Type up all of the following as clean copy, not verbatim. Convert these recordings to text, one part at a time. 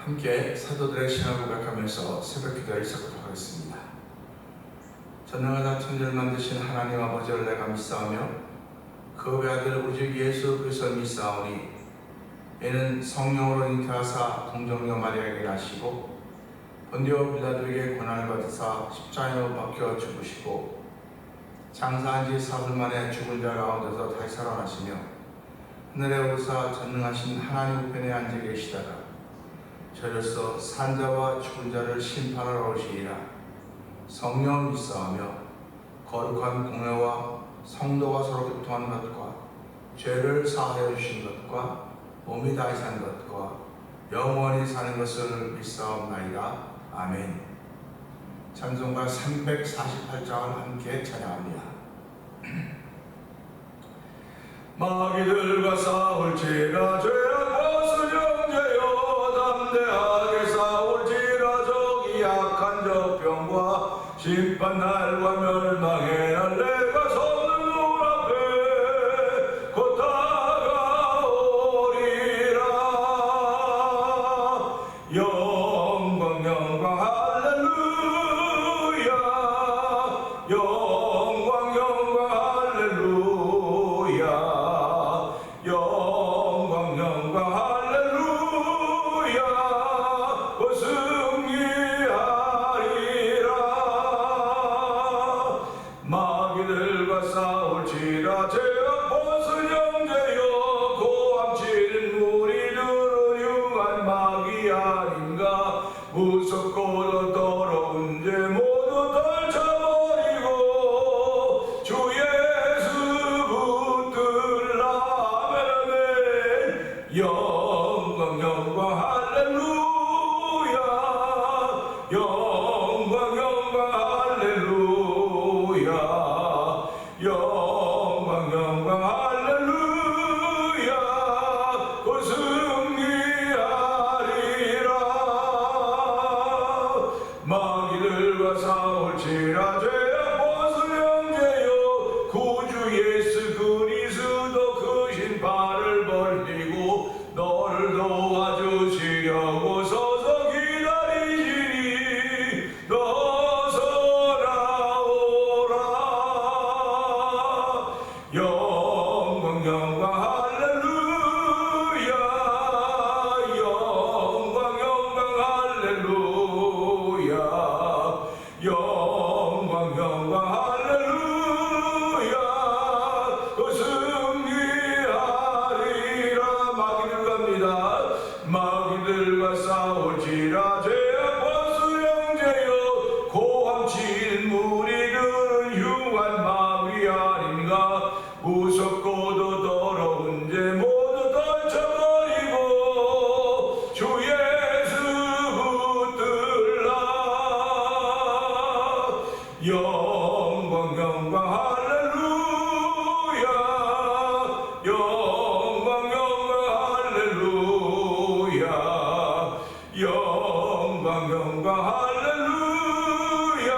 함께 사도들의 신앙을 고백하면서 새벽 기도를 시작하도록 하겠습니다. 전능하다 천지를 만드신 하나님 아버지를 내가 믿사오며 그 외아들 우리 주 예수 그리스도를 믿사오니 이는 성령으로 잉태하사 동정녀 마리아에게 나시고 본디오 빌라도에게 고난을 받으사 십자가에 박혀 죽으시고 장사한 지 사흘 만에 죽은 자 가운데서 다시 살아나시며 하늘에 오르사 전능하신 하나님 우편에 앉아 계시다가 저로서 산자와 죽은 자를 심판하러 오시리라. 성령 믿사오며 거룩한 공회와 성도가 서로 교통하는 것과 죄를 사하여 주신 것과 몸이 다시 산 것과 영원히 사는 것을 믿사옵나이다. 아멘. 찬송가 348장을 함께 찬양합니다. 마귀들과 싸울지라 죄악과 수정죄여 담대하게 싸울지라 저기 약한 적병과 심판날과 멸망의 날 내가 서는 눈앞에 곧 다가오리라. 영광 영광 할렐루야. 영광 영광 할렐루야. 영광 영광 할렐루야. 곧 승리하리라. 마귀들과 싸울지라 죄악 벗은 형제여 고함치는 무리들은 흉한 마귀 아닌가. 무섭고도 더러운 죄 모두 떨쳐버리고 주 예수 붙들라. 아멘. 영광 영광 할렐루야. 영광 영광 할렐루야. 영광 영광 할렐루야. 곧 승리하리라. 마귀들과 싸울지라 죄악 벗은 형제여 구주 예수 그리스도 그 신발을 벌리고 너를 도와주시려고 서서 기다리시니 너서 나오라. 영광 영광 할렐루야. 영광 영광 할렐루야. 영광 영광 할렐루야. 그 승리하리라. 마귀들 갑니다. 마귀들과 싸울지라 죄악 벗은 형제여 고함치는 무리들은 흉한 마귀 아닌가. 무섭고도 더러운 죄 모두 떨쳐버리고 주 예수 붙들라. 영광 영광 할렐루야. 영광 영광 할렐루야. 영광 영광 할렐루야.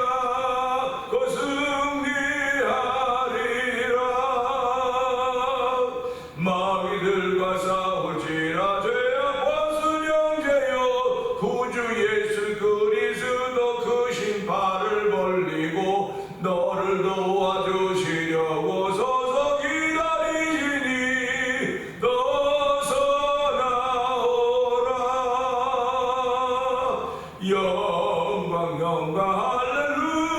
곧 승리하리라. 마귀들과 싸울지라 죄악 벗은 형제여 구주 예수 그리스도 그 신발을 벌리고 너를 도와주시려고 서서 기다리시니 너서 나오라. 영광 영광 할렐루야.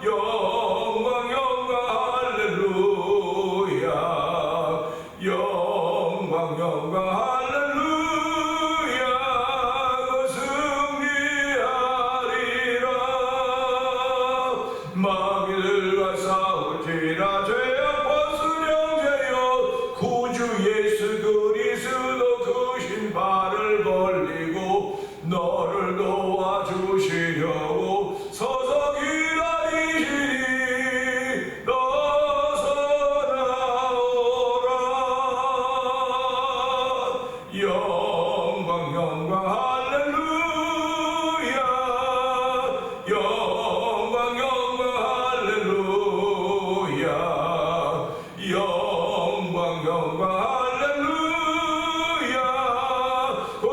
영광 영광 할렐루야. 영광 영광 할렐루야. 그 승리하리라. 마귀들과 싸울지라 죄악 벗은 형제여 구주 예수 그리스도 그 신발을 벌리고 너를 도와주시려고 서서 기다리시니 너서 나오라. 영광 영광 할렐루야. 영광 영광 할렐루야. 영광 영광 할렐루야. 곧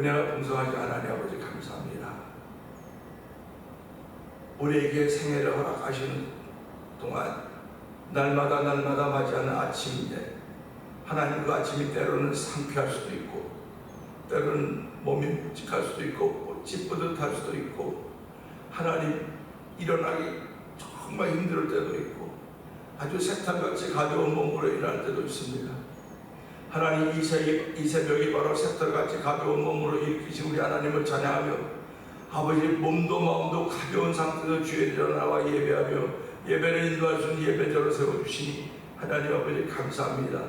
은혜가 풍성하신 하나님 아버지 감사합니다. 우리에게 생애를 허락하시는 동안 날마다 맞이하는 아침인데 하나님 그 아침이 때로는 상쾌할 수도 있고 때로는 몸이 묵직할 수도 있고 꽃이 뿌듯할 수도 있고 하나님 일어나기 정말 힘들 때도 있고 아주 새털같이 가벼운 몸으로 일어날 때도 있습니다. 하나님 이 새벽이 바로 새털같이 가벼운 몸으로 일으키신 우리 하나님을 찬양하며 아버지 몸도 마음도 가벼운 상태에서 주에 일어나와 예배하며 예배를 인도할 수 있는 예배자로 세워주시니 하나님 아버지 감사합니다.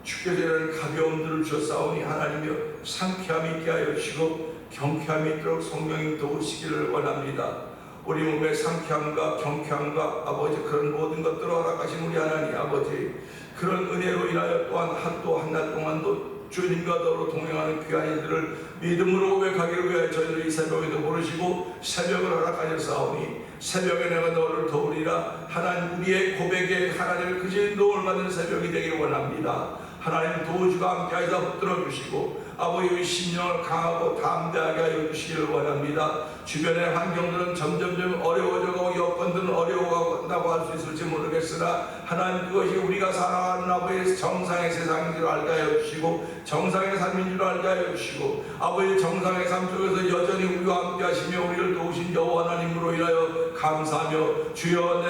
주께서 이런 가벼움들을 주셨사오니 하나님이여 상쾌함이 있게 하여 주시고 경쾌함이 있도록 성령님 도우시기를 원합니다. 우리 몸의 상쾌함과 경쾌함과 아버지 그런 모든 것들을 허락하신 우리 하나님 아버지 그런 은혜로 인하여 또한 한 날 동안도 주님과 더불어 동행하는 귀한 이들을 믿음으로 고백하기를 위하여 저희들 이 새벽에도 부르시고 새벽을 허락하셨사오니 새벽에 내가 너를 도우리라. 하나님 우리의 고백에 하나님의 그진 도움을 받는 새벽이 되기를 원합니다. 하나님 도우주가 함께하여 붙들어 주시고 아버지의 심령을 강하고 담대하게 하여 주시기를 원합니다. 주변의 환경들은 점점점 어려워져가고 여건들은 어려워간다고 할 수 있을지 모르겠으나 하나님 그것이 우리가 살아가는 아버지의 정상의 세상인 줄 알게 하여 주시고 정상의 삶인 줄 알게 하여 주시고 아버지 정상의 삶 속에서 여전히 우리와 함께 하시며 우리를 도우신 여호와 하나님으로 인하여 감사하며 주여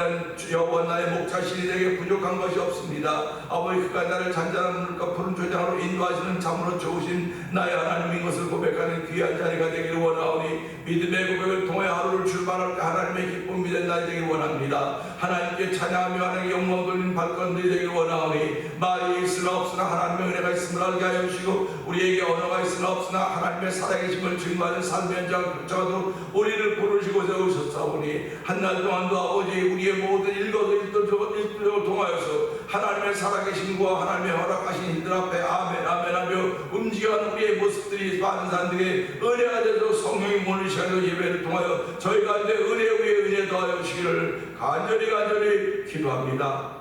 여호와 나의 목자신이 내게 부족한 것이 없습니다. 아버지 그가 나를 잔잔한 물과 푸른 조장으로 인도하시는 참으로 좋으신 나의 하나님인 것을 고백하는 귀한 자리가 되기를 원하오니 믿음의 고백을 통해 하루를 출발할 때 하나님의 기쁨이 된 날이 되기를 원합니다. 하나님께 찬양하며 하나님께 영광 돌리는 발걸음들이 되기를 원하오니 말이 있으나 없으나 하나님의 은혜가 있음을 알게 하여 주시고 우리에게 언어가 있으나 없으나 하나님의 살아계심을 증거하는 삶의 현장조차도 우리를 부르시고 세우셨사오니 한날 동안도 아버지 우리의 모든 일거를 통하여서 하나님의 살아계심과 하나님의 허락하신 일들 앞에 아멘 아멘 하며 움직여가는 우리의 모습들이 많은 사람들에게 은혜가 되도록 성령이 오늘 시간에 예배를 통하여 저희 가운데 은혜 위에 은혜 더하여 주시기를 간절히 기도합니다.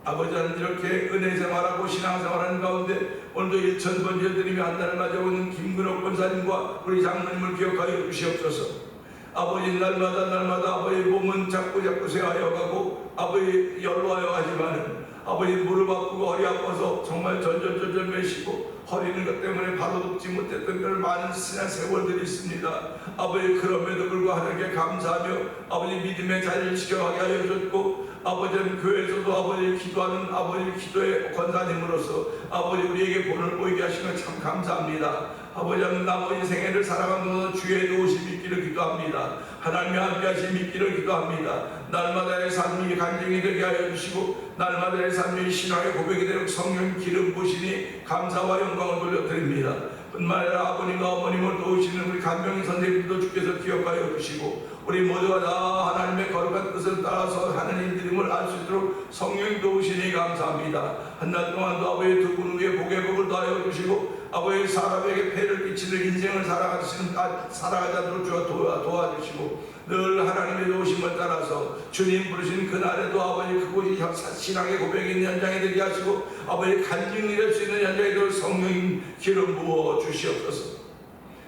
아버지 하나님 이렇게 은혜 생활하고 신앙생활하는 가운데 오늘도 1000번째 드리며 한 달을 맞이하고 있는 김근옥 권사님과 우리 장로님을 기억하여 주시옵소서. 아버지 날마다 아버지 몸은 자꾸 쇠하여 가고 아버지 연로하여 가지만은 아버지 무릎 아프고 허리 아파서 정말 전전전전 매시고 허리는 것 때문에 바로 눕지 못했던 그런 많은 지난 세월들이 있습니다. 아버지 그럼에도 불구하고 하나님께 감사하며 아버지 믿음의 자리를 지켜가게 하여 주셨고 아버지는 교회에서도 아버지 기도하는 아버지 기도의 권사님으로서 아버지 우리에게 본을 보이게 하시면 참 감사합니다. 아버지는 나머지 생애를 살아가면서 주의 도우심이 있기를 기도합니다. 하나님의 함께하심이 있기를 기도합니다. 날마다의 삶이 간증이 되게 하여 주시고 날마다의 삶이 신앙의 고백이 되도록 성령 기름 부으시니 감사와 영광을 돌려드립니다. 뿐만 아니라 아버님과 어머님을 도우시는 우리 간병인 선생님도 주께서 기억하여 주시고 우리 모두가 다 하나님의 거룩한 뜻을 따라서 하나님 이름을 알 수 있도록 성령이 도우시니 감사합니다. 한날 동안도 아버지 두 분 위에 복의 복을 더하여 주시고 아버지 사람에게 폐를 끼치는 인생을 살아가지 않도록 주가 도와주시고 늘 하나님의 도우심을 따라서 주님 부르신 그날에도 아버지 그곳이 신앙의 고백이 있는 현장이 되게 하시고 아버지 간증이 될 수 있는 현장에 늘 성령님 기름 부어 주시옵소서.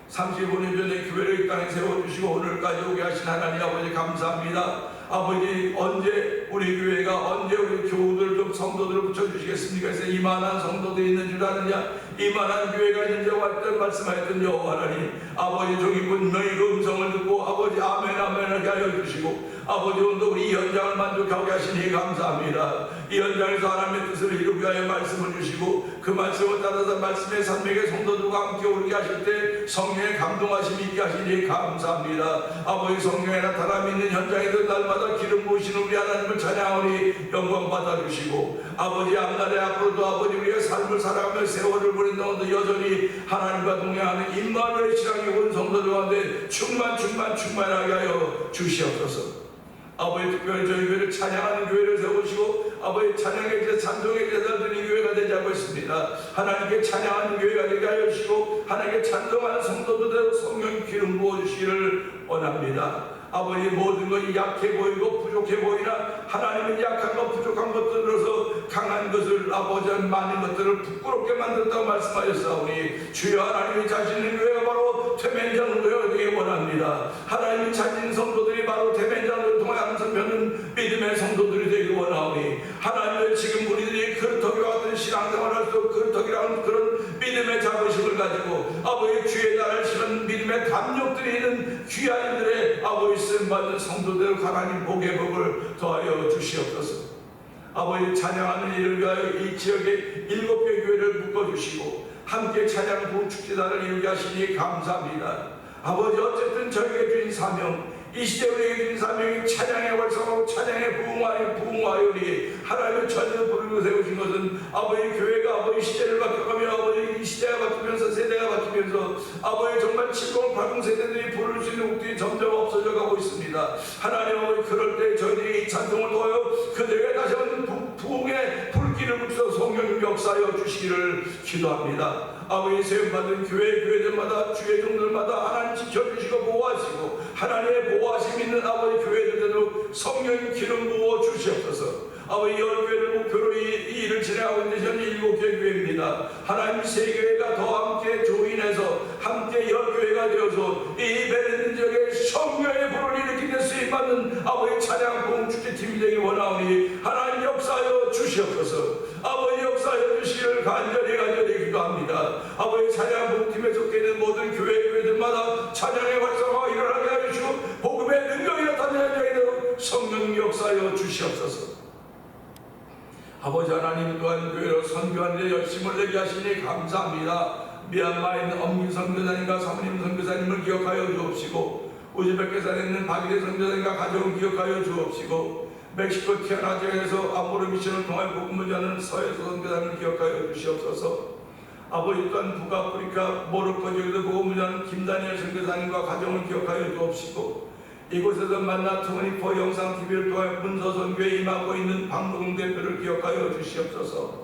35년 전에 교회를 이 땅에 세워주시고 오늘까지 오게 하신 하나님 아버지 감사합니다. 아버지 언제 우리 교회가 언제 우리 교우들 좀 성도들을 붙여주시겠습니까? 그래서 이만한 성도들이 있는 줄 아느냐 이만한 교회가 있는 줄 알았던 말씀하였던 여호와 하나님 아버지 종이 분명히 그 음성을 듣고 아버지 아멘 아멘 하게 하여 주시고 아버지 오늘도 우리 이 현장을 만족하게 하시니 감사합니다. 이 현장에서 하나님의 뜻을 이루기 위하여 말씀을 주시고 그 말씀을 따라서 말씀의 산맥의 성도들과 함께 오르게 하실 때 성령의 감동하심이 있게 하시니 감사합니다. 아버지 성령의 나타남이 있는 현장에서 날마다 기름 부으시는 우리 하나님을 찬양하오니 영광 받아주시고 아버지 앞날에 앞으로도 아버지 우리의 삶을 살아가며 세월을 보낸 동안도 여전히 하나님과 동행하는 임마누엘 신앙의 온 성도들 가운데 충만하게 하여 주시옵소서. 아버지 특별히 저희 교회를 찬양하는 교회를 세우시고 아버지 찬양의 제사 찬송의 제사를 드리는 교회가 되지 않고 있습니다. 하나님께 찬양하는 교회가 되게 하여 주시고 하나님께 찬송하는 성도들대로 성령 기름 부어주시기를 원합니다. 아버지 모든 것이 약해 보이고 부족해 보이나 하나님은 약한 것 부족한 것들로서 강한 것을 아버지 많은 것들을 부끄럽게 만들었다고 말씀하셨사오니 주여 하나님이 자신의 교회가 바로 대면장로가 되기 원합니다. 하나님이 찾은 성도들이 바로 대면장로를 통해 항상 뵙는 믿음의 성도들이 되기 원하오니 하나님은 지금 우리들이 그릇터기와 같은 신앙생활을 할 수 그릇터기라는 그런 믿음의 자부심을 가지고 아버지 주의 나라를 실은 믿음의 담력들이 있는 귀한들의 아버지 쓰임받는 성도들 하나님 복의 복을 더하여 주시옵소서. 아버지 찬양하는 일을 위하여 이 지역의 7개 교회를 묶어주시고 함께 찬양 부축제단을 이루게 하시니 감사합니다. 아버지 어쨌든 저에게 주신 사명, 이 시대 우리에게 주신 사명이 찬양의 활성하고 찬양의 부흥하여니 하나님의 전혀 부르고 세우신 것은 아버지 교회가 아버지 시대를 바뀌어가며 아버지 이 시대가 바뀌면서 세대가 바뀌면서 아버지 정말 70, 80 세대들이 부를 수 있는 곡들이 점점 없어져 가고 있습니다. 하나님 아버지 그럴 때 저희들이 이 찬송을 통하여 그들에게 다시 한번 부흥의 불길을 붙여 성령님 역사하여 주시기를 기도합니다. 아버지 세움받은 교회들마다 주의 종들마다 하나님 지켜주시고 보호하시고 하나님의 보호하심 있는 아버지 교회들도 성령 기름 부어 주시옵소서. 아버지 10교회를 목표로 이 일을 진행하고 있는 현재 7개 교회입니다. 하나님 세 교회가 더 함께 조인해서 함께 10교회가 되어서 이 베르는 지역에 성령의 불을 일으키는 쓰임받는 아버지 찬양 부흥축제팀이 되길 원하오니 하나님 역사하여 주시옵소서. 아버지 역사하여 주시기를 간절히 기도합니다. 아버지 찬양 부흥팀에 속해 있는 모든 교회들마다 찬양의 활성화가 일어나게 하여 주시고 복음의 능력이 나타나게 하여 성령 역사하여 주시옵소서. 아버지 하나님 또한 교회로 선교하는 데 열심을 내게 하시니 감사합니다. 미얀마에 있는 엄민 선교사님과 사모님 선교사님을 기억하여 주옵시고 우즈베키스탄에 있는 박일의 선교사님과 가족을 기억하여 주옵시고 멕시코 티아나 지역에서 아모르 미션을 통해 복음을 전하는 서해서 선교사님을 기억하여 주시옵소서. 아버지 또한 북아프리카 모로코 지역에서 복음을 전하는 김다니엘 선교사님과 가족을 기억하여 주옵시고 이곳에서 만나 24 영상 TV를 통해 문서선교에 임하고 있는 박노동 대표를 기억하여 주시옵소서.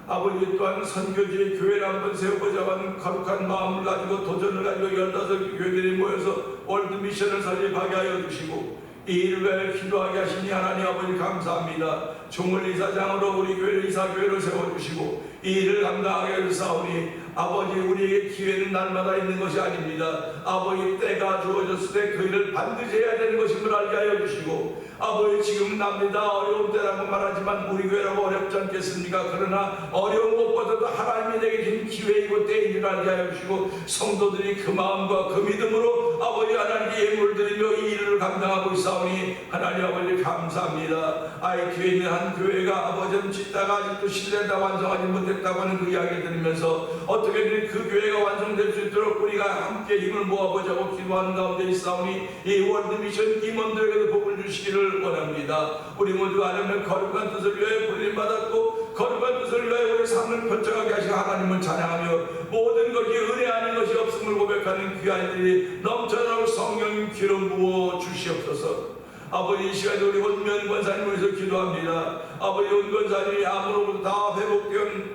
아버지 또한 선교지의 교회를 한번 세워보자고 하는 거룩한 마음을 가지고 도전을 가지고 15교회들이 모여서 월드미션을 설립하게 하여 주시고 이 일을 위하여 기도하게 하시니 하나님 아버지 감사합니다. 종을 이사장으로 우리 교회를 이사교회로 세워주시고 이 일을 감당하게 해주사오니 아버지 우리에게 기회는 날마다 있는 것이 아닙니다. 아버지 때가 주어졌을 때 그 일을 반드시 해야 되는 것임을 알게 하여 주시고 아버지 지금 납니다. 어려운 때라고 말하지만 우리 교회라고 어렵지 않겠습니까? 그러나 어려운 것보다도 하나님이 내게 준 기회이고 때인 줄 알게 하여 주시고 성도들이 그 마음과 그 믿음으로 아버지 하나님께 예물을 드리며 이 일을 감당하고 있사오니 하나님 아버지 감사합니다. 뒤에 있는 한 교회가 아버지는 짓다가 아직도 신뢰다 완성하지 못했다고 하는 그 이야기를 들으면서 어떻게든 그 교회가 완성될 수 있도록 우리가 함께 힘을 모아보자고 기도하는 가운데 있사오니 이 월드미션 임원들에게도 복을 주시기를 원합니다. 우리 모두가 하나님의 거룩한 뜻을 위하여 부름받았고 거룩한 뜻을 위하여 우리 삶을 번쩍하게 하시고 하나님을 찬양하며 모든 것이 은혜 아닌 것이 없음을 고백하는 귀한 일이 넘쳐나고 성령 기름 부어 주시옵소서. 아버지 이 시간에 우리 원면 권사님을 위해서 기도합니다. 아버지 원 권사님이 암으로부터 다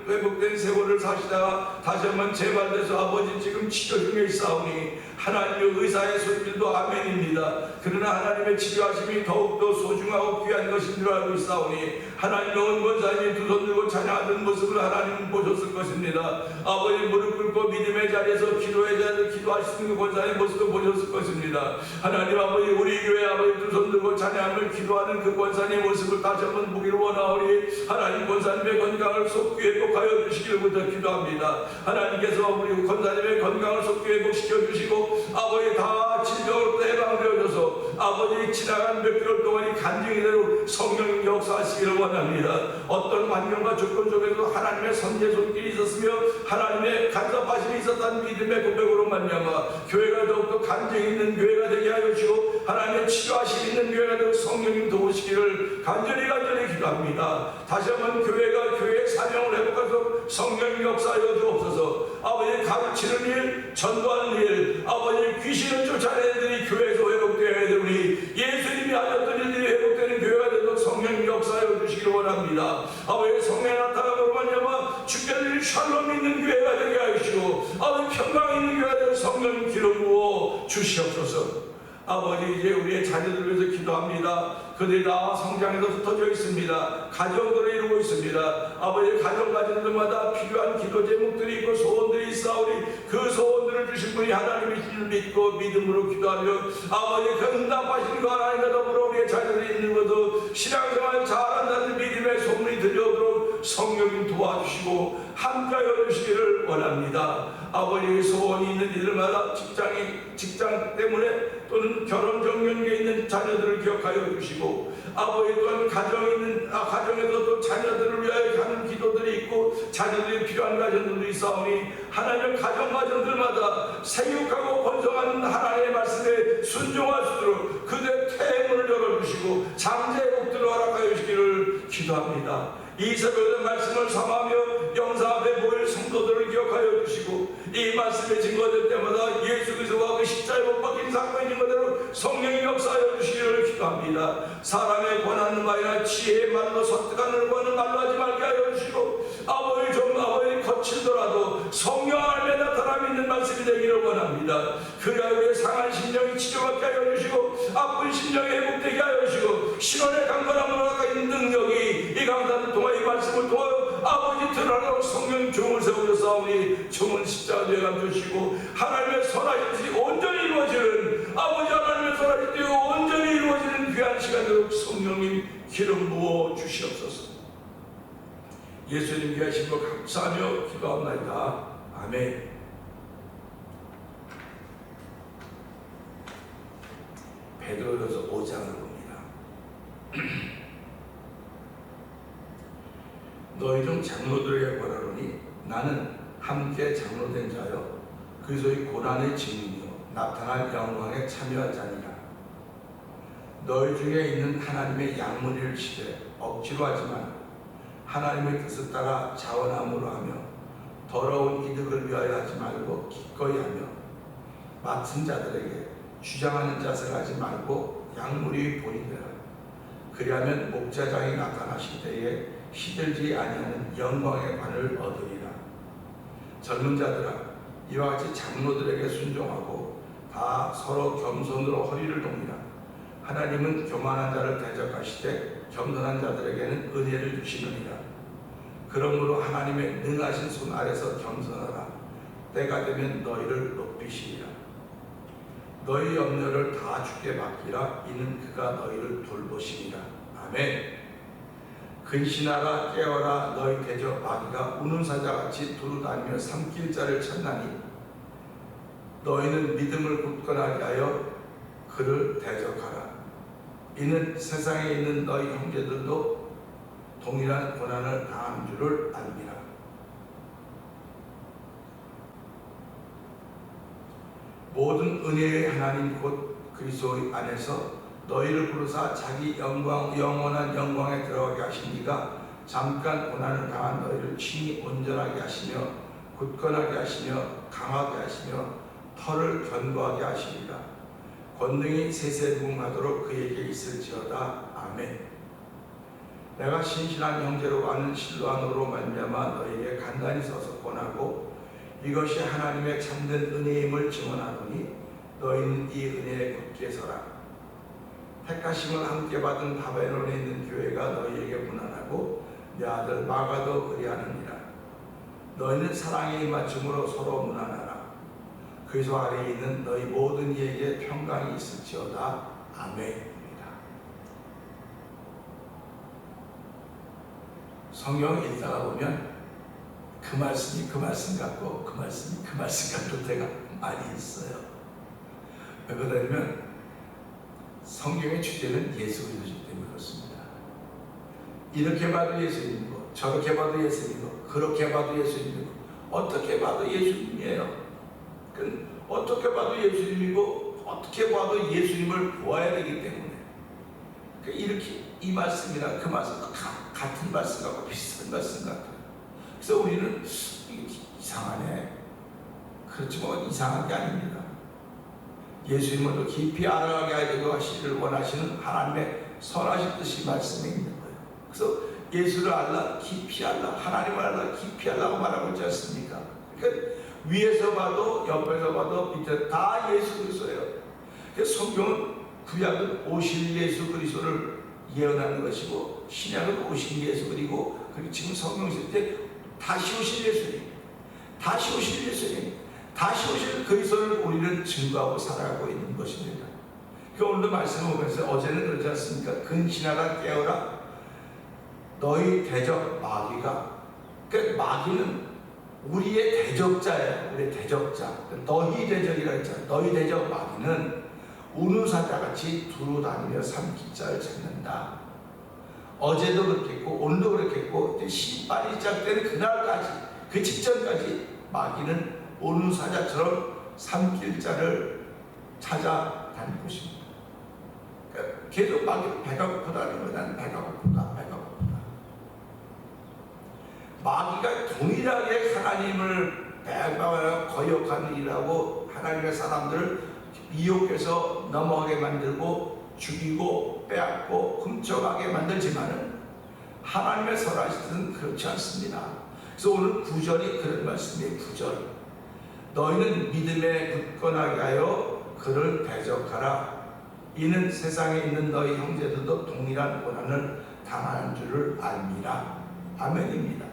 회복된 세월을 사시다가 다시 한번 재발돼서 아버지 지금 치료 중에 있사오니 하나님의 의사의 손길도 아멘입니다. 그러나 하나님의 치료하심이 더욱더 소중하고 귀한 것인 줄 알고 있사오니 하나님의 원 권사님이 두 손 들고 찬양하던 모습을 하나님은 보셨을 것입니다. 아버지 무릎 꿇고 믿음의 자리에서 기도의 자리에서 기도하시는 그 권사님의 모습도 보셨을 것입니다. 하나님 아버지 우리 교회 아버지 두 손 들고 찬양을 기도하는 그 권사님의 모습을 다시 한번 보기를 원하오니 하나님 권사님의 건강을 속히 회복하여 주시기를부터 기도합니다. 하나님께서 우리 권사님의 건강을 속히 회복시켜 주시고 아버지 다 질병으로부터 해방되어져서 아버지 지나간 몇 개월 동안이 간증이대로 성령 역사하시기를 원합니다. 어떤 환경과 조건 속에도 하나님의 선제 손길이 있었으며 하나님의 간섭하심이 있었다는 믿음의 고백으로 말미암아 교회가 더욱더 간증 있는 교회가 되게 하여 주시고 하나님의 치료하심 있는 교회가 되고 성령님 도우시기를 간절히 기도합니다. 다시 한번 교회가 교회의 사명을 회복해서 성령 역사하여 주옵소서. 아버지 가르치는 일, 전도하는 일, 아버지 귀신을 쫓아내는 일이 교회에서 회복되어야 되오니 예수님이 하셨던 일들이 회복되는 교회가 되도록 성령 역사하여 주시기를 원합니다. 아버지 성령이 나타나고 말미암아 주께는 샬롬 있는 교회가 되게 하시고 아버지 평강 있는 교회가 되도록 성령 기름 부어 주시옵소서. 아버지 이제 우리의 자녀들을 위해서 기도합니다. 그들이 나와 성장에서 흩어져 있습니다. 가정들을 이루고 있습니다. 아버지 가정 가정들마다 필요한 기도 제목들이 있고 소원들이 있사오니 그 소원들을 자녀들을 주신 분이 하나님이신 줄 믿고 믿음으로 기도하며 아버지 그 응답하신 그 하나님과 더불어 우리의 자녀들이 있는 것도 신앙생활 잘한다는 믿음의 소문이 들려오도록 성령님 도와주시고 함께하여 주시기를 원합니다. 아버지의 소원이 있는 이들마다 직장 때문에 또는 결혼 정년기에 있는 자녀들을 기억하여 주시고 아버지 또한 가정에서 또 자녀들을 위하여 하는 기도들이 있고 자녀들이 필요한 가정들도 있사오니 하나님 가정들마다 생육하고 번성하는 하나님의 말씀에 순종할 수 있도록 그들의 태문을 열어주시고 장자의 복들을 허락하여 주시기를 기도합니다. 이 새벽의 말씀을 삼하며 영상 앞에 모일 성도들을 기억하여 주시고 이 말씀에 증거될 때마다 예수 그리스도가 그 십자가에 못 박힌 사건의 증거대로 성령이 역사하여 주시기를 기도합니다. 사람의 권하는 말이나 지혜의 말로 설득하는 거는 말로 하지 말게 하여 주시고 아버지 거칠더라도 성령 안에 나타나 믿는 말씀이 되기를 원합니다. 그리하여 우리의 상한 심령이 치료받게 하여 주시고 아픈 심령이 회복되게 하여 주시고 신원의 강건함을 허락하는 능력이 이 강단을 통하여 이 말씀을 통하여 아버지 드러나도록 성령 종을 세우셨사오니 종은 십자가에 감주시고 하나님의 선하신 뜻이 온전히 이루어지는 아버지 하나님의 선하신 뜻이 온전히 이루어지는 귀한 시간으로 성령님 기름 부어 주시옵소서. 예수님 귀하신 것 감사하며 기도합니다. 아멘. 베드로전서 5장을 봅니다. 너희 중 장로들에게 권하노니 나는 함께 장로된 자여 그리스도의 고난의 증인이요 나타날 영광에 참여한 자니라. 너희 중에 있는 하나님의 양문을 치되 억지로 하지만 하나님의 뜻을 따라 자원함으로 하며 더러운 이득을 위하여 하지 말고 기꺼이 하며 맡은 자들에게 주장하는 자세를 하지 말고 양무리의 본이 되라. 그리하면 목자장이 나타나실 때에 시들지 아니하는 영광의 관을 얻으리라. 젊은 자들아 이와 같이 장로들에게 순종하고 다 서로 겸손으로 허리를 동이라. 하나님은 교만한 자를 대적하시되 겸손한 자들에게는 은혜를 주시느니라. 그러므로 하나님의 능하신 손 아래서 겸손하라. 때가 되면 너희를 높이시리라. 너희 염려를 다 주께 맡기라. 이는 그가 너희를 돌보시리라. 아멘. 근신하라 깨어라 너희 대적 마귀가 우는 사자같이 두루다니며 삼킬 자를 찾나니 너희는 믿음을 굳건하게 하여 그를 대적하라. 이는 세상에 있는 너희 형제들도 동일한 고난을 당한 줄을 압니다. 모든 은혜의 하나님 곧 그리스도 안에서 너희를 부르사 자기 영원한 영광에 들어가게 하신 이가 잠깐 고난을 당한 너희를 친히 온전하게 하시며 굳건하게 하시며 강하게 하시며 털을 견고하게 하시리라. 권능이 세세무궁하도록 그에게 있을지어다. 아멘. 내가 신실한 형제로 아는 실로안으로 말미암아 너희에게 간단히 써서 권하고 이것이 하나님의 참된 은혜임을 증언하노니 너희는 이 은혜에 굳게 서라. 택하심을 함께 받은 바벨론에 있는 교회가 너희에게 문안하고 내 아들 마가도 그리하느니라. 너희는 사랑에 맞춤으로 서로 문안하라. 그리스도 아래에 있는 너희 모든 이에게 평강이 있을지어다. 아멘입니다. 성경 읽다가 보면 그 말씀이 그 말씀 같고 그 말씀이 그 말씀 같을 때가 많이 있어요. 왜 그러냐면 성경의 주제는 예수 그리스도이기 때문에 그렇습니다. 이렇게 봐도 예수님이고 저렇게 봐도 예수님이고 그렇게 봐도 예수님이고 어떻게 봐도 예수님이에요. 어떻게 봐도 예수님이고 어떻게 봐도 예수님을 보아야 되기 때문에 이렇게 이 말씀이랑 그 말씀과 같은 말씀 같고 비슷한 말씀 같아요. 그래서 우리는 이상하네. 그렇지만 이상한 게 아닙니다. 예수님을 더 깊이 알아가게 하시기를 원하시는 하나님의 선하신 뜻이 말씀에 있는 거예요. 그래서 예수를 알라, 깊이 알라, 하나님을 알라, 깊이 알라고 말하고 있지 않습니까? 그러니까 위에서 봐도 옆에서 봐도 밑에 다 예수 그리스도예요. 그래서 성경은 구약은 오실 예수 그리스도를 예언하는 것이고 신약은 오신 예수 그리고 지금 성경 쓸 때 다시 오실 예수님, 다시 오실 예수님, 다시 오실 그리스도를 우리는 증거하고 살아가고 있는 것입니다. 그 오늘도 말씀을 보면서 어제는 그렇지 않습니까? 근신하라 깨어라 너희 대적 마귀가, 그 마귀는 우리의 대적자예요. 우리의 대적자. 너희 대적이라 했잖아요. 너희 대적 마귀는 우누사자같이 두루 다니며 삼킬 자를 찾는다. 어제도 그렇겠고 오늘도 그렇겠고 심판이 시작되는 그날까지, 그 직전까지 마귀는 우누사자처럼 삼킬 자를 찾아다닐 것입니다. 그러니까 계속 마귀는 배가 고프다는 거예요. 나는 배가 고프다, 배가 고프다. 마귀가 동일하게 하나님을 배반하고 거역하는 일하고 하나님의 사람들을 미혹해서 넘어가게 만들고 죽이고 빼앗고 훔쳐가게 만들지만은 하나님의 설하시는 그렇지 않습니다. 그래서 오늘 9절이 그런 말씀이에요. 9절 너희는 믿음에 굳건하게 하여 그를 대적하라. 이는 세상에 있는 너희 형제들도 동일한 고난을 당하는 줄을 알미라. 아멘입니다.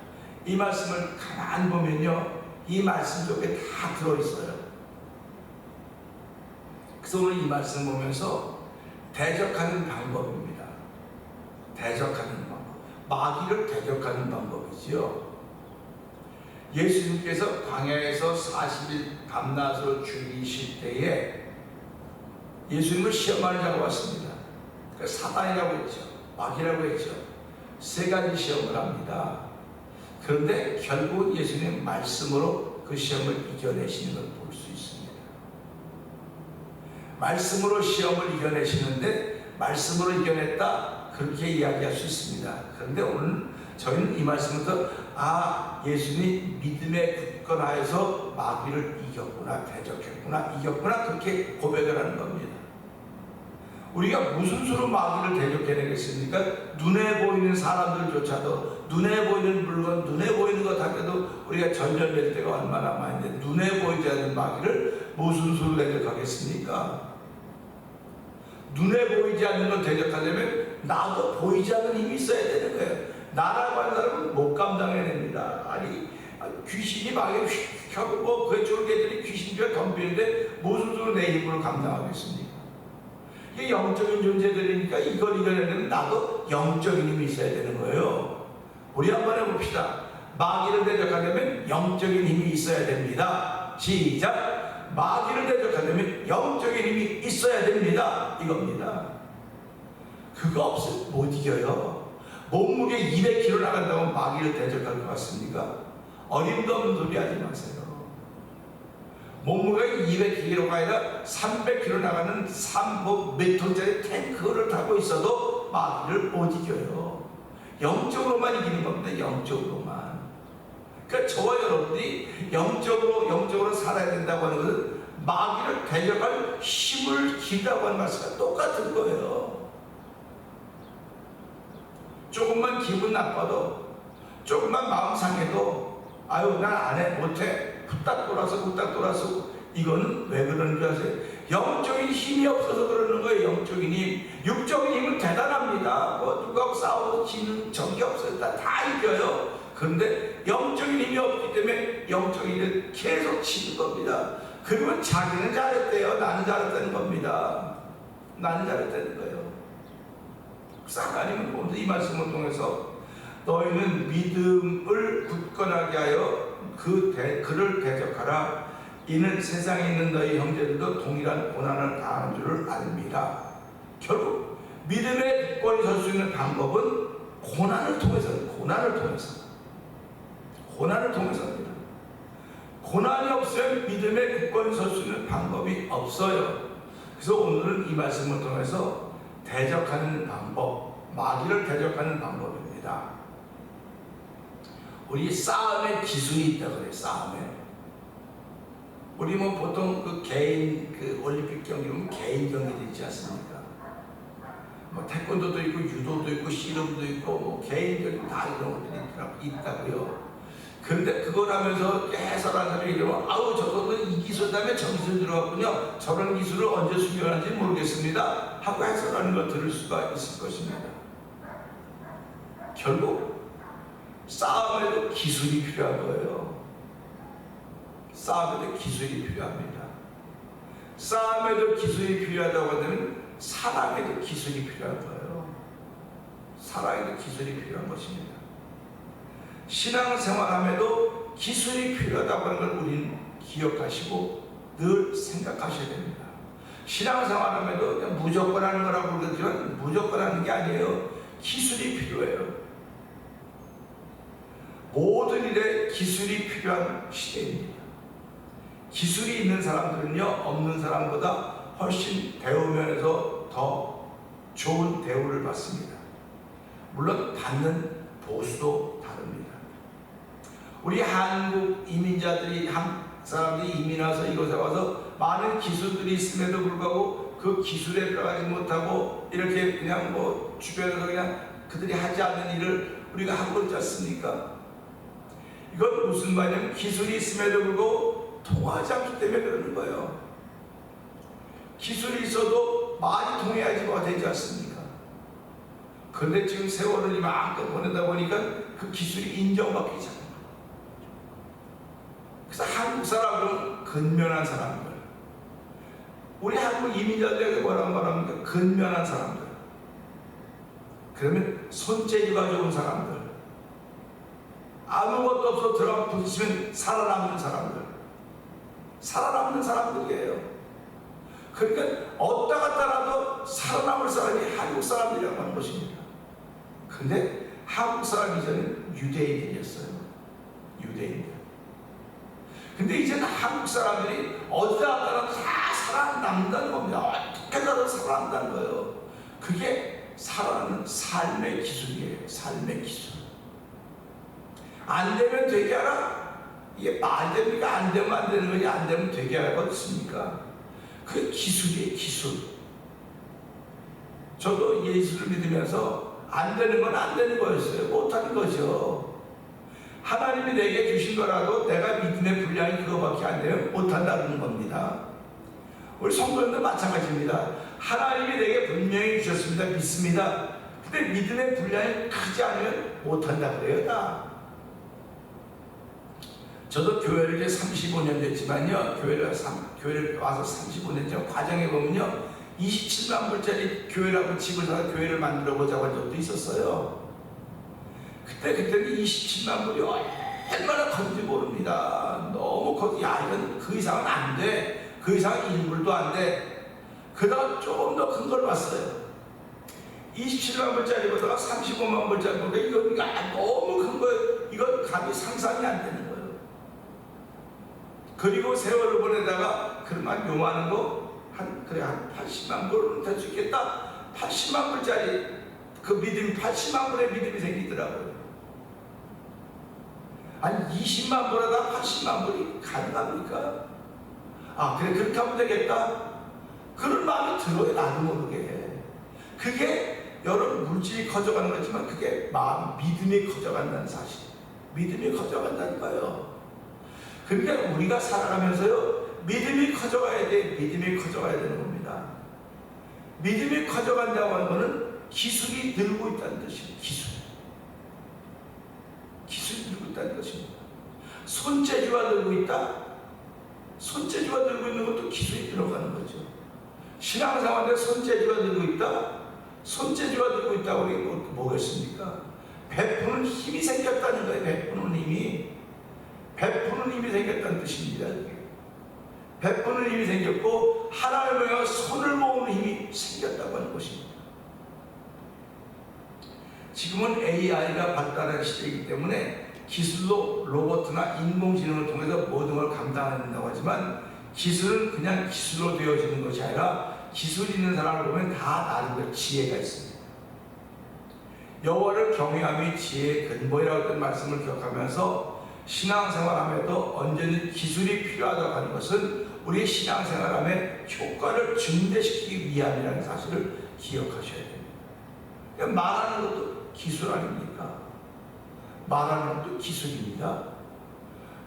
이 말씀을 가만히 보면요, 이 말씀 속에 다 들어있어요. 그래서 오늘 이 말씀 보면서 대적하는 방법입니다. 대적하는 방법, 마귀를 대적하는 방법이지요. 예수님께서 광야에서 40일 밤낮으로 죽이실 때에 예수님을 시험하는 자가 왔습니다. 그러니까 사단이라고 했죠. 마귀라고 했죠. 세 가지 시험을 합니다. 그런데 결국 예수님 말씀으로 그 시험을 이겨내시는 걸 볼 수 있습니다. 말씀으로 시험을 이겨내시는데 말씀으로 이겨냈다, 그렇게 이야기할 수 있습니다. 그런데 오늘 저희는 이 말씀부터 예수님이 믿음에 굳건하여서 마귀를 이겼구나, 대적했구나, 이겼구나, 그렇게 고백을 하는 겁니다. 우리가 무슨 수로 마귀를 대적해내겠습니까? 눈에 보이는 사람들조차도, 눈에 보이는 물건, 눈에 보이는 것 하면도 우리가 전전될 때가 얼마나 많은데 눈에 보이지 않는 마귀를 무슨 수로 대적하겠습니까? 눈에 보이지 않는 걸 대적하려면 나도 보이지 않는 힘이 있어야 되는 거예요. 나라고 하는 사람은 못 감당해냅니다. 아니 귀신이 마귀를 휙 하고 뭐 그쪽으로 애들이 귀신들이 덤비는데 무슨 수로 내 힘으로 감당하겠습니까? 이게 영적인 존재들이니까 이걸 이겨내려면 나도 영적인 힘이 있어야 되는 거예요. 우리 한번 해봅시다. 마귀를 대적하려면 영적인 힘이 있어야 됩니다. 시작. 마귀를 대적하려면 영적인 힘이 있어야 됩니다. 이겁니다. 그거 없으면 못 이겨요. 몸무게 200kg 나간다고 마귀를 대적할 것 같습니까? 어림도 없는 소리 하지 마세요. 몸무게가 200kg가 아니라 300kg 나가는 몇 톤짜리 탱크를 타고 있어도 마귀를 못 이겨요. 영적으로만 이기는 겁니다. 영적으로만. 그러니까 저와 여러분들이 영적으로 살아야 된다고 하는 것은 마귀를 대적할 힘을 기다고 하는 말씀과 똑같은 거예요. 조금만 기분 나빠도, 조금만 마음 상해도 난 안 해, 못해, 후딱 돌아서 이거는 왜 그러는 줄 아세요? 영적인 힘이 없어서 그러는 거예요. 영적인 힘. 육적인 힘은 대단합니다. 누가 싸워도 지는 적이 없어요. 다 이겨요. 그런데 영적인 힘이 없기 때문에 영적인 힘을 계속 치는 겁니다. 그러면 자기는 잘했대요. 나는 잘했다는 겁니다. 나는 잘했다는 거예요. 그래서 하나님은 오늘 이 말씀을 통해서 너희는 믿음을 굳건하게 하여 그를 대적하라. 이는 세상에 있는 너희 형제들도 동일한 고난을 당하는 줄을 압니다. 결국 믿음의 굳건히 설 수 있는 방법은 고난을 통해서입니다. 고난이 없으면 믿음의 굳건히 설 수 있는 방법이 없어요. 그래서 오늘은 이 말씀을 통해서 대적하는 방법, 마귀를 대적하는 방법입니다. 우리 싸움의 기술이 있다 그래요. 싸움에. 우리 보통 개인 올림픽 경기 보면 개인 경기도 있지 않습니까? 태권도도 있고 유도도 있고 씨름도 있고 개인 경기 다 이런 것들이 있다고요. 그런데 그걸 하면서 해설하는 사람이 이러면 저거는 이 기술다음에 저 기술 들어갔군요. 저런 기술을 언제 수행하는지 모르겠습니다. 하고 해설하는 걸 들을 수가 있을 것입니다. 결국 싸움에도 기술이 필요한 거예요. 싸움에도 기술이 필요합니다. 싸움에도 기술이 필요하다고 하면 사랑에도 기술이 필요한 거예요. 사랑에도 기술이 필요한 것입니다. 신앙생활함에도 기술이 필요하다고 하는 걸 우리는 기억하시고 늘 생각하셔야 됩니다. 신앙생활함에도 그냥 무조건 하는 거라고 그러지만 무조건 하는 게 아니에요. 기술이 필요해요. 모든 일에 기술이 필요한 시대입니다. 기술이 있는 사람들은요, 없는 사람보다 훨씬 대우 면에서 더 좋은 대우를 받습니다. 물론 받는 보수도 다릅니다. 우리 한국 이민자들이, 한국 사람들이 이민 와서 이곳에 와서 많은 기술들이 있음에도 불구하고 그 기술에 들어가지 못하고 이렇게 그냥 뭐 주변에서 그냥 그들이 하지 않는 일을 우리가 하고 있지 않습니까? 이건 무슨 말이냐면 기술이 있음에도 불구하고 통하지 않기 때문에 그러는 거예요. 기술이 있어도 말이 통해야지 뭐가 되지 않습니까? 그런데 지금 세월을 이만큼 보내다 보니까 그 기술이 인정받기 시작합니다. 그래서 한국 사람은 근면한 사람들, 우리 한국 이민자들에게 뭐라고 말합니까? 근면한 사람들. 그러면 손재주가 좋은 사람들, 아무것도 없어 들어가 부딪히면 살아남는 사람들, 살아남는 사람들이에요. 그러니까 어디다 갔다라도 살아남을 사람이 한국 사람들이라고 하는 것입니다. 근데 한국 사람 이전에는 유대인들이었어요. 유대인들. 근데 이제는 한국 사람들이 어디다 갔다라도 다 살아남는다는 겁니다. 어떻게 가도 살아남는다는 거예요. 그게 살아남는 삶의 기술이에요. 삶의 기술. 안 되면 되게 하라. 이게 말 됩니까? 안 되면 안 되는 거지. 안 되면 되게 하라가 어딨습니까? 그 기술이에요. 기술. 저도 예수를 믿으면서 안 되는 건 안 되는 거였어요. 못하는 거죠. 하나님이 내게 주신 거라도 내가 믿음의 분량이 그거밖에 안 되면 못한다는 겁니다. 우리 성도님도 마찬가지입니다. 하나님이 내게 분명히 주셨습니다. 믿습니다. 근데 믿음의 분량이 크지 않으면 못한다 그래요. 나. 저도 교회를 이제 35년 됐지만요. 교회를 와서 35년 전 과정에 보면요. 27만 불짜리 교회라고 집을 사서 교회를 만들어 보자고 한 적도 있었어요. 그때는 27만 불이 얼마나 컸는지 모릅니다. 너무 커서 야 이건 그 이상은 안 돼. 그 이상은 1불도 안 돼. 그러다가 조금 더 큰 걸 봤어요. 27만 불짜리보다가 35만 불짜리 보니까 이거 너무 큰 거예요. 이건 감히 상상이 안 되는 거예요. 그리고 세월을 보내다가 그만 요만한 거 한 80만 불은 될 수 있겠다. 80만 불짜리 그 믿음이 80만 불의 믿음이 생기더라고요. 아니 20만 불에다 80만 불이 가능합니까? 아 그래 그렇게 하면 되겠다. 그런 마음이 들어요. 나도 모르게. 그게 여러분 물질이 커져가는 거지만 그게 마음 믿음이 커져간다는 사실. 믿음이 커져간다는 거예요. 그러니까 우리가 살아가면서요 믿음이 커져가야 돼. 믿음이 커져가야 되는 겁니다. 믿음이 커져간다고 하는 것은 기술이 늘고 있다는 뜻이에요. 기술이 늘고 있다는 것입니다. 손재주가 늘고 있다. 손재주가 늘고 있는 것도 기술이 들어가는 거죠. 신앙생활에 손재주가 늘고 있다. 손재주가 늘고 있다고 우리 뭐겠습니까? 베푸는 힘이 생겼다는 거예요. 베푸는 힘이 생겼다는 뜻입니다. 베푸는 힘이 생겼고 하나님을 향해 손을 모으는 힘이 생겼다고 하는 것입니다. 지금은 AI가 발달한 시대이기 때문에 기술로 로봇이나 인공지능을 통해서 모든 걸 감당한다고 하지만 기술은 그냥 기술로 되어지는 것이 아니라 기술 있는 사람을 보면 다 나름대로 지혜가 있습니다. 여호와를 경외함이 지혜의 근본이라고 했던 말씀을 기억하면서 신앙생활함에도 언제든 기술이 필요하다고 하는 것은 우리의 신앙생활함의 효과를 증대시키기 위함이라는 사실을 기억하셔야 됩니다. 그러니까 말하는 것도 기술 아닙니까? 말하는 것도 기술입니다.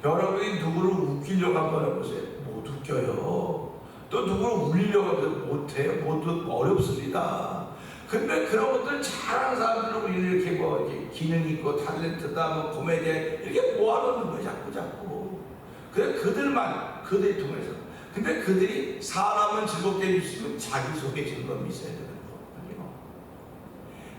여러분이 누구를 웃기려고 한번 해보세요. 못 웃겨요. 또 누구를 울리려고 해도 못해요. 어렵습니다. 근데 그런 것들 잘하는 사람들은 우리는 이렇게 이렇게 기능 있고 탤런트다, 코미디에 이렇게 모아놓는 거예요. 자꾸. 그래 그들이 통해서. 근데 그들이 사람은 즐겁게 해주시면 자기 속에 즐거움이 있어야 되는 거거든요.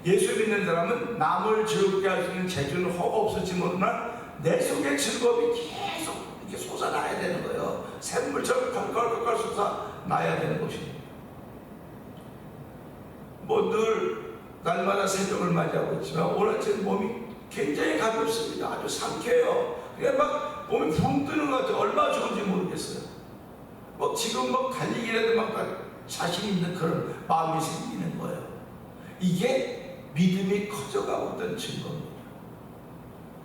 예수 믿는 사람은 남을 즐겁게 할 수 있는 재주는 허가 없을지 모르나 내 속에 즐거움이 계속 이렇게 솟아나야 되는 거예요. 샘물처럼 컬컬컬 솟아나야 되는 것입니다. 뭐 늘 날마다 새벽을 맞이하고 있지만 오늘 제 몸이 굉장히 가볍습니다. 아주 상쾌해요. 그냥 막 몸이 붕 뜨는 것 같아요. 얼마나 좋은지 모르겠어요. 뭐 지금 뭐 달리기라도 막 자신 있는 그런 마음이 생기는 거예요. 이게 믿음이 커져가고 있다는 증거입니다.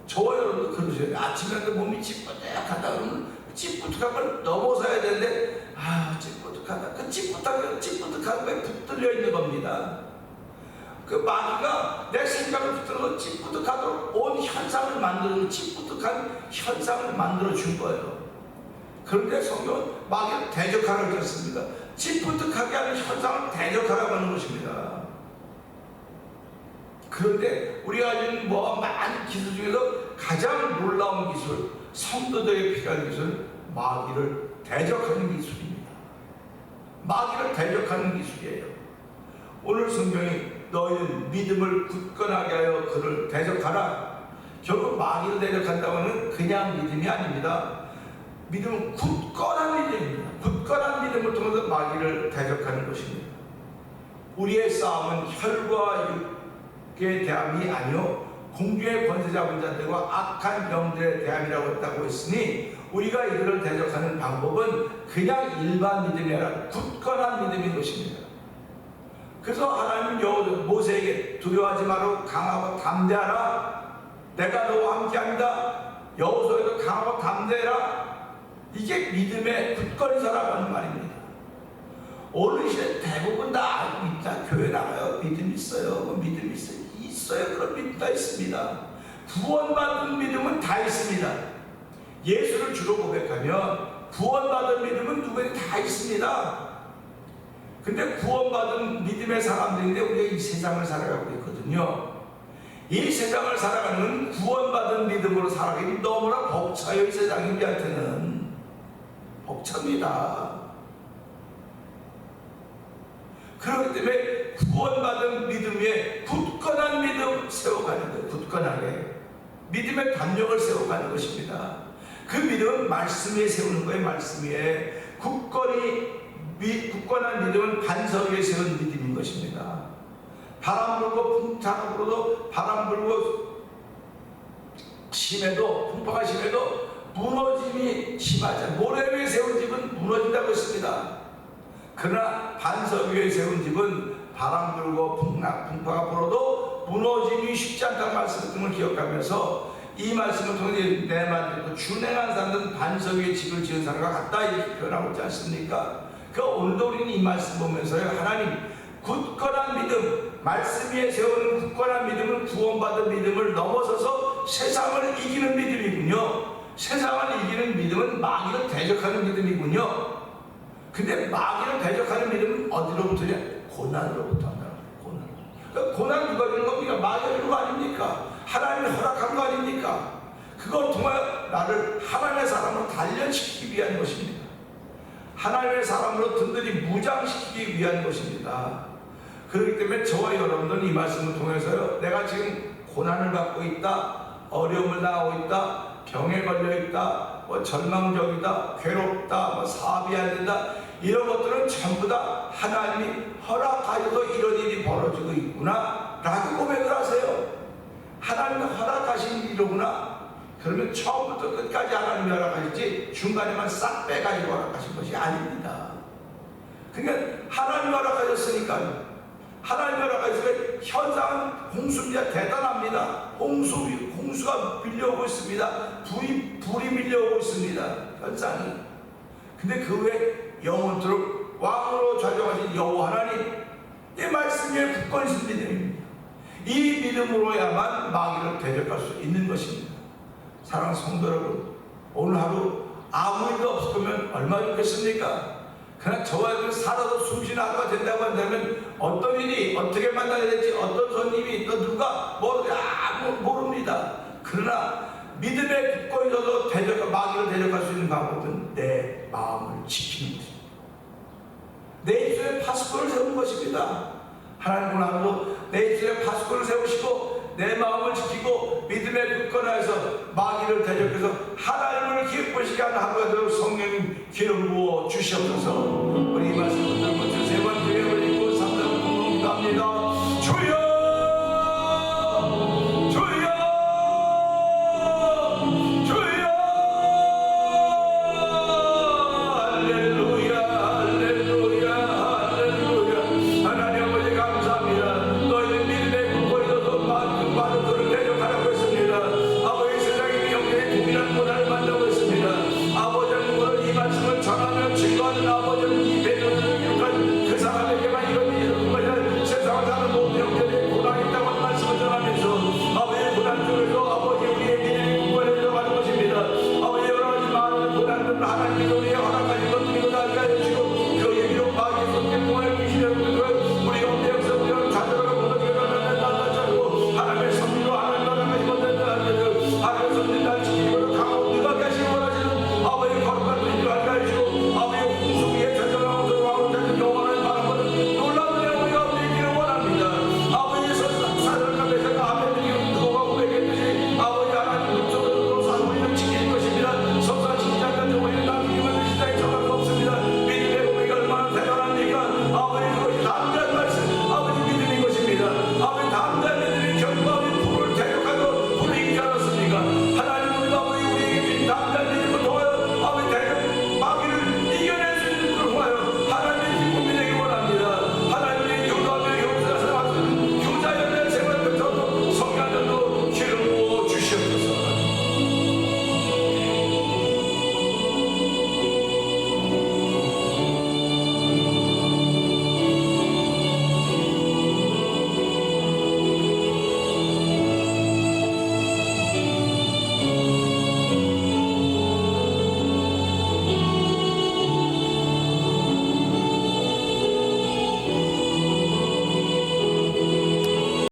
저와 여러분도 그러셔야 돼요. 아침에 몸이 찌뿌듯하다 그러면 찌뿌듯한 걸 넘어서야 되는데 찌뿌듯하다. 그 찌뿌듯한 거에 붙들려 있는 겁니다. 그 마귀가 내 생각을 붙들고 찌뿌듯하도록 온 현상을 만드는 찌뿌듯한 현상을 만들어 준 거예요. 그런데 성경은 마귀를 대적하라고 했습니다. 찌뿌듯하게 하는 현상을 대적하라고 하는 것입니다. 그런데 우리가 가진 많은 기술 중에서 가장 놀라운 기술, 성도들에게 필요한 기술, 마귀를 대적하는 기술입니다. 마귀를 대적하는 기술이에요. 오늘 성경이 너희는 믿음을 굳건하게 하여 그를 대적하라. 결국 마귀를 대적한다고 하는 그냥 믿음이 아닙니다. 믿음은 굳건한 믿음입니다. 굳건한 믿음을 통해서 마귀를 대적하는 것입니다. 우리의 싸움은 혈과 육의 대함이 아니요 공중의 권세 잡은 자들과 악한 영들의 대함이라고 했다고 했으니 우리가 이들을 대적하는 방법은 그냥 일반 믿음이 아니라 굳건한 믿음인 것입니다. 그래서 하나님은 모세에게 두려워하지 말고 강하고 담대하라. 내가 너와 함께합니다. 여호수아에도 강하고 담대해라. 이게 믿음의 굳건히 서라고 하는 말입니다. 오늘 시대 대부분 다 알고 있다. 교회 나가요. 믿음 있어요. 믿음 있어요. 그런 믿음 다 있습니다. 구원받은 믿음은 다 있습니다. 예수를 주로 고백하면 구원받은 믿음은 누구에게 다 있습니다. 근데 구원받은 믿음의 사람들인데 우리가 이 세상을 살아가고 있거든요. 이 세상을 살아가는 구원받은 믿음으로 살아가기 너무나 벅차요. 이 세상이 우리한테는 벅찹니다. 그렇기 때문에 구원받은 믿음 위에 굳건한 믿음 세워가는 거예요. 굳건하게 믿음의 담력을 세워가는 것입니다. 그 믿음은 말씀 위에 세우는 거예요. 말씀 위에 굳건한 믿음은 반석 위에 세운 믿음인 것입니다. 바람 불고 풍파가 불어도 바람 불고 심해도 풍파가 심해도 무너짐이 심하지 않아요. 모래 위에 세운 집은 무너진다고 했습니다. 그러나 반석 위에 세운 집은 바람 불고 풍파가 불어도 무너짐이 쉽지 않다는 말씀을 기억하면서 이 말씀을 통해 내 말 듣고 준행한 사람들은 반석 위에 집을 지은 사람과 같다 이렇게 표현하고 있지 않습니까? 오늘도 우리는 이 말씀 보면서요, 하나님 굳건한 믿음, 말씀 위에 세우는 굳건한 믿음은 구원받은 믿음을 넘어서서 세상을 이기는 믿음이군요. 세상을 이기는 믿음은 마귀를 대적하는 믿음이군요. 근데 마귀를 대적하는 믿음은 어디로부터냐? 고난으로부터 한다는 거예요. 고난 누가 주는 겁니까? 마귀가 주는 거 아닙니까? 하나님이 허락한 거 아닙니까? 그걸 통하여 나를 하나님의 사람으로 단련시키기 위한 것입니다. 하나님의 사람으로 든든히 무장시키기 위한 것입니다. 그렇기 때문에 저와 여러분들은 이 말씀을 통해서요, 내가 지금 고난을 받고 있다, 어려움을 당하고 있다, 병에 걸려 있다, 절망적이다, 괴롭다, 사업이 안 된다, 이런 것들은 전부 다 하나님이 허락하셔서 이런 일이 벌어지고 있구나 라고 고백을 하세요. 하나님이 허락하신 일이구나. 그러면 처음부터 끝까지 하나님이 허락하셨지 중간에만 싹 빼가지고 허락하신 것이 아닙니다. 그러니까 하나님이 허락하셨으니까, 하나님이 허락하셨으니까 현상은 홍수입니다. 대단합니다. 홍수가 밀려오고 있습니다. 불이 밀려오고 있습니다. 현상이. 근데 그 후에 영원토록 왕으로 좌정하신 여호와 하나님, 이 말씀에 굳건히 있는 믿음입니다. 이 믿음으로야만 마귀를 대적할 수 있는 것입니다. 사랑하는 성도 여러분, 오늘 하루 아무 일도 없으면 얼마나 좋겠습니까? 그러나 저와 여러분 살아도 숨쉬는 하루가 된다고 한다면 어떤 일이 어떻게 만나야 될지, 어떤 손님이 또 누가 모릅니다. 그러나 믿음에 굳고 있어서 마귀를 대적할 수 있는 방법은 내 마음을 지키는 것입니다. 내 입술에 파수꾼을 세우는 것입니다. 하나님을 알고 내 입술에 파수꾼을 세우시고 내 마음을 지키고 믿음에 굳건하 해서 마귀를 대적해서 하나님을 기쁘시게 하는 하루가 되도록 성령님 기름 부어 주시옵소서. 우리 이 말씀을 듣고 세 번째